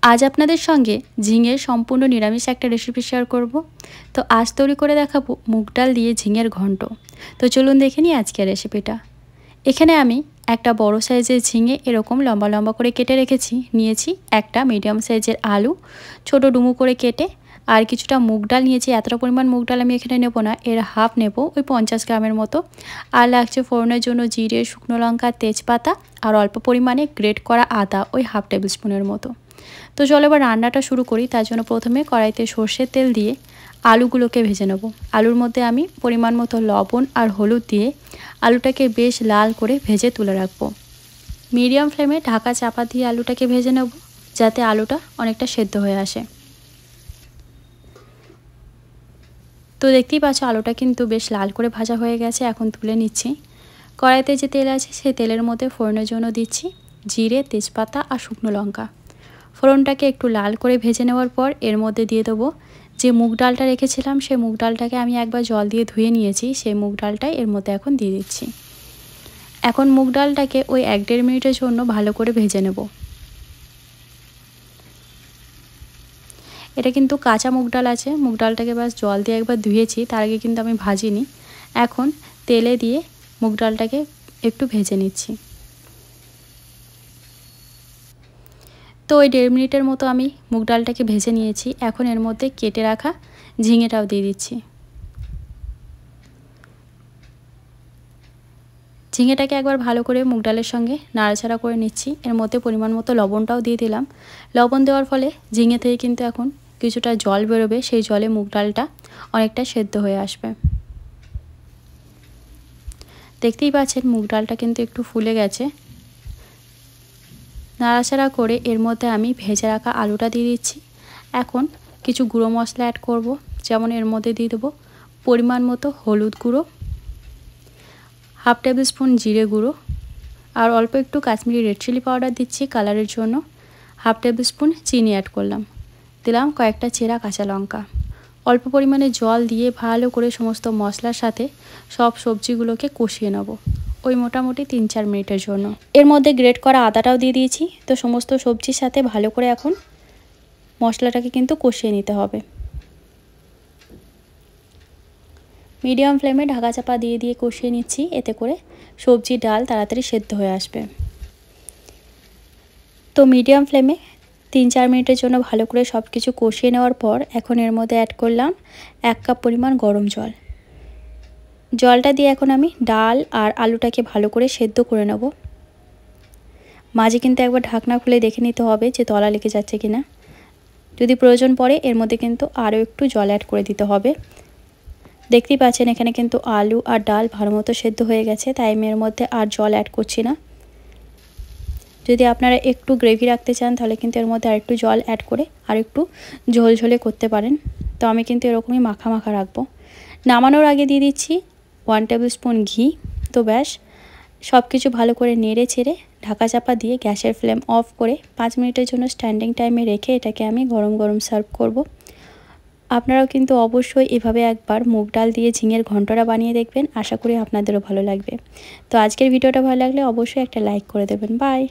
আজ আপনাদের সঙ্গে ঝিঙের সম্পূর্ণ নিরামিষ একটা রেসিপি শেয়ার করব। তো আজ তৈরি করে দেখাবো মুগ ডাল দিয়ে ঝিঙের ঘন্ট। তো চলুন দেখে নিই আজকের রেসিপিটা। এখানে আমি একটা বড় সাইজের ঝিঙে এরকম লম্বা লম্বা করে কেটে রেখেছি। নিয়েছি একটা মিডিয়াম সাইজের আলু ছোট ডুমু করে কেটে, আর কিছুটা মুগ ডাল নিয়েছি। এতটা পরিমাণ মুগ ডাল আমি এখানে নেব না, এর হাফ নেব, ওই 50 গ্রামের মতো। আর লাগছে ফোড়নের জন্য জিরে, শুকনো লঙ্কা, তেজপাতা আর অল্প পরিমাণে গ্রেট করা আদা, ওই হাফ টেবিল স্পুনের মতো। তো চলো এবার রান্নাটা শুরু করি। তার জন্য প্রথমে কড়াইতে সর্ষের তেল দিয়ে আলুগুলোকে ভেজে নেব। আলুর মধ্যে আমি পরিমাণ মতো লবণ আর হলুদ দিয়ে আলুটাকে বেশ লাল করে ভেজে তুলে রাখবো। মিডিয়াম ফ্লেমে ঢাকা চাপা দিয়ে আলুটাকে ভেজে নেব, যাতে আলুটা অনেকটা সেদ্ধ হয়ে আসে। তো দেখতেই পাচ্ছ আলুটা কিন্তু বেশ লাল করে ভাজা হয়ে গেছে। এখন তুলে নিচ্ছি। কড়াইতে যে তেল আছে সেই তেলের মধ্যে ফোড়নের জন্য দিচ্ছি জিরে, তেজপাতা আর শুকনো লঙ্কা। ফোড়নটাকে একটু লাল করে ভেজে নেওয়ার পর এর মধ্যে দিয়ে দেবো যে মুগ ডালটা রেখেছিলাম, সেই মুগ ডালটাকে আমি একবার জল দিয়ে ধুয়ে নিয়েছি। সেই মুগ ডালটাই এর মধ্যে এখন দিয়ে দিচ্ছি। এখন মুগ ডালটাকে ওই 1-1.5 মিনিটের জন্য ভালো করে ভেজে নেব। এটা কিন্তু কাঁচা মুগ ডাল আছে, মুগ ডালটাকে বাস জল দিয়ে একবার ধুয়েছি, তার আগে কিন্তু আমি ভাজিনি। এখন তেলে দিয়ে মুগ ডালটাকে একটু ভেজে নিচ্ছি। তো ওই 1.5 মিনিটের মতো আমি মুগ ডালটাকে ভেজে নিয়েছি। এখন এর মধ্যে কেটে রাখা ঝিঙেটাও দিয়ে দিচ্ছি। ঝিঙেটাকে একবার ভালো করে মুগ ডালের সঙ্গে নাড়াচাড়া করে নিচ্ছি। এর মধ্যে পরিমাণ মতো লবণটাও দিয়ে দিলাম। লবণ দেওয়ার ফলে ঝিঙে থেকে কিন্তু এখন কিছুটা জল বেরোবে, সেই জলে মুগ ডালটা অনেকটা সেদ্ধ হয়ে আসবে। দেখতেই পাচ্ছেন মুগ ডালটা কিন্তু একটু ফুলে গেছে। নাড়াচাড়া করে এর মধ্যে আমি ভেজে রাখা আলুটা দিয়ে দিচ্ছি। এখন কিছু গুঁড়ো মশলা অ্যাড করব, যেমন এর মধ্যে দিয়ে দেবো পরিমাণ মতো হলুদ গুঁড়ো, হাফ টেবিল স্পুন জিরে গুঁড়ো, আর অল্প একটু কাশ্মীরি রেড চিলি পাউডার দিচ্ছি কালারের জন্য। হাফ টেবিল স্পুন চিনি অ্যাড করলাম, দিলাম কয়েকটা চেরা কাঁচা লঙ্কা। অল্প পরিমাণে জল দিয়ে ভালো করে সমস্ত মশলার সাথে সব সবজিগুলোকে কষিয়ে নেব, ওই মোটামুটি 3-4 মিনিটের জন্য। এর মধ্যে গ্রেট করা আদাটাও দিয়ে দিয়েছি। তো সমস্ত সবজির সাথে ভালো করে এখন মশলাটাকে কিন্তু কষিয়ে নিতে হবে। মিডিয়াম ফ্লেমে ঢাকা চাপা দিয়ে দিয়ে কষিয়ে নিচ্ছি, এতে করে সবজি ডাল তাড়াতাড়ি সেদ্ধ হয়ে আসবে। তো মিডিয়াম ফ্লেমে 3-4 মিনিটের জন্য ভালো করে সব কিছু কষিয়ে নেওয়ার পর এখন এর মধ্যে অ্যাড করলাম 1 কাপ পরিমাণ গরম জল। জলটা দিয়ে এখন আমি ডাল আর আলুটাকে ভালো করে সেদ্ধ করে নেব। মাঝে কিন্তু একবার ঢাকনা খুলে দেখে নিতে হবে যে তলা লেগে যাচ্ছে কিনা। যদি প্রয়োজন পড়ে এর মধ্যে কিন্তু আরও একটু জল অ্যাড করে দিতে হবে। দেখতেই পাচ্ছেন এখানে কিন্তু আলু আর ডাল ভালো মতো সেদ্ধ হয়ে গেছে, তাই আমি এর মধ্যে আর জল অ্যাড করছি না। যদি আপনারা একটু গ্রেভি রাখতে চান তাহলে কিন্তু এর মধ্যে আরেকটু জল অ্যাড করে আর একটু ঝোলঝোলে করতে পারেন। তো আমি কিন্তু এরকমই মাখা মাখা রাখবো। নামানোর আগে দিয়ে দিচ্ছি 1 টেবিল স্পুন ঘি। তো ব্যাস সব কিছু ভালো করে নেড়ে ছেড়ে ঢাকা চাপা দিয়ে গ্যাসের ফ্লেম অফ করে 5 মিনিটের জন্য স্ট্যান্ডিং টাইমে রেখে এটাকে আমি গরম গরম সার্ভ করব। আপনারাও কিন্তু অবশ্যই এভাবে একবার মুগ ডাল দিয়ে ঝিঙের ঘন্টটা বানিয়ে দেখবেন, আশা করি আপনাদেরও ভালো লাগবে। তো আজকের ভিডিওটা ভালো লাগলে অবশ্যই একটা লাইক করে দেবেন। বাই।